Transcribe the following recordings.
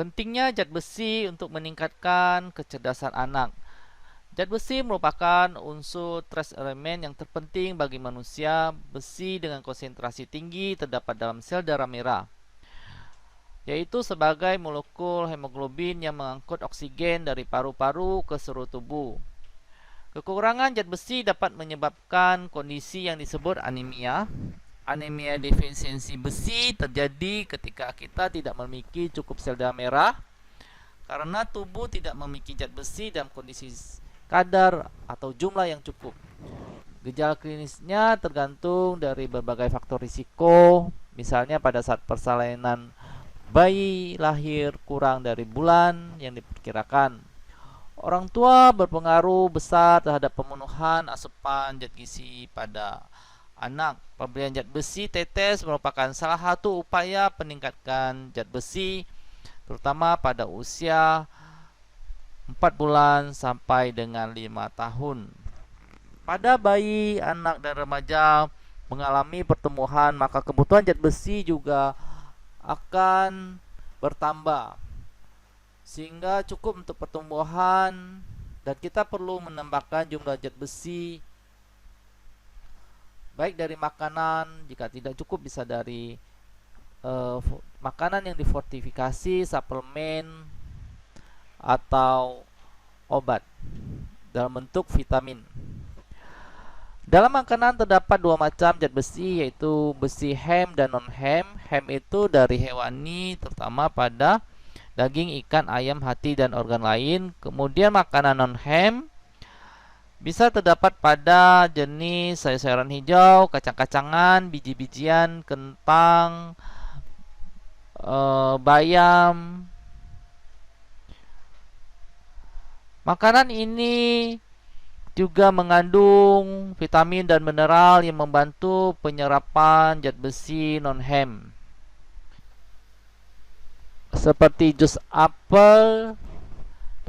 Pentingnya zat besi untuk meningkatkan kecerdasan anak. Zat besi merupakan unsur trace elemen yang terpenting bagi manusia. Besi dengan konsentrasi tinggi terdapat dalam sel darah merah, yaitu sebagai molekul hemoglobin yang mengangkut oksigen dari paru-paru ke seluruh tubuh. Kekurangan zat besi dapat menyebabkan kondisi yang disebut anemia. Anemia defisiensi besi terjadi ketika kita tidak memiliki cukup sel darah merah karena tubuh tidak memiliki zat besi dalam kondisi kadar atau jumlah yang cukup. Gejala klinisnya tergantung dari berbagai faktor risiko, misalnya pada saat persalinan bayi lahir kurang dari bulan yang diperkirakan. Orang tua berpengaruh besar terhadap pemenuhan asupan zat gizi pada anak. Pemberian zat besi tetes merupakan salah satu upaya peningkatan zat besi, terutama pada usia 4 bulan sampai dengan 5 tahun. Pada bayi, anak, dan remaja mengalami pertumbuhan, maka kebutuhan zat besi juga akan bertambah, sehingga cukup untuk pertumbuhan, dan kita perlu menambahkan jumlah zat besi baik dari makanan, jika tidak cukup bisa dari makanan yang difortifikasi, suplemen, atau obat dalam bentuk vitamin. Dalam makanan terdapat dua macam zat besi, yaitu besi hem dan non-hem. Hem itu dari hewani, terutama pada daging, ikan, ayam, hati, dan organ lain. Kemudian makanan non-hem bisa terdapat pada jenis sayur-sayuran hijau, kacang-kacangan, biji-bijian, kentang, bayam. Makanan ini juga mengandung vitamin dan mineral yang membantu penyerapan zat besi non-hem, seperti jus apel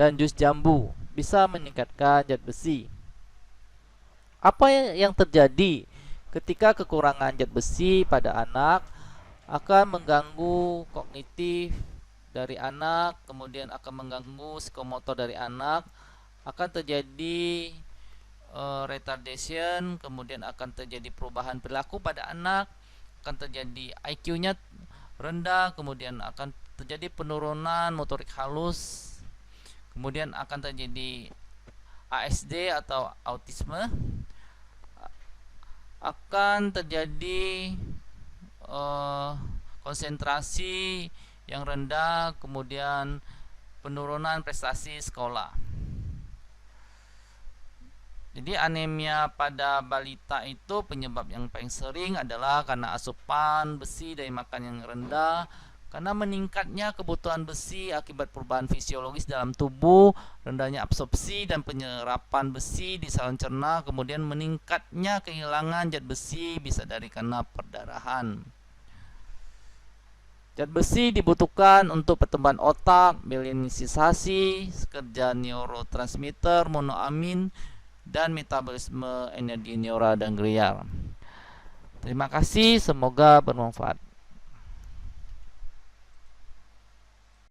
dan jus jambu bisa meningkatkan zat besi. Apa yang terjadi ketika kekurangan zat besi pada anak? Akan mengganggu kognitif dari anak, kemudian akan mengganggu psikomotor dari anak, akan terjadi retardation, kemudian akan terjadi perubahan perilaku pada anak, akan terjadi IQ-nya rendah, kemudian akan terjadi penurunan motorik halus, kemudian akan terjadi ASD atau autisme, akan terjadi konsentrasi yang rendah, kemudian penurunan prestasi sekolah. Jadi anemia pada balita itu penyebab yang paling sering adalah karena asupan besi dari makan yang rendah, karena meningkatnya kebutuhan besi akibat perubahan fisiologis dalam tubuh, rendahnya absorpsi dan penyerapan besi di saluran cerna, kemudian meningkatnya kehilangan zat besi bisa dari karena perdarahan. Zat besi dibutuhkan untuk pertumbuhan otak, mielinisasi, kerja neurotransmitter, monoamin, dan metabolisme energi neural dan glial. Terima kasih, semoga bermanfaat.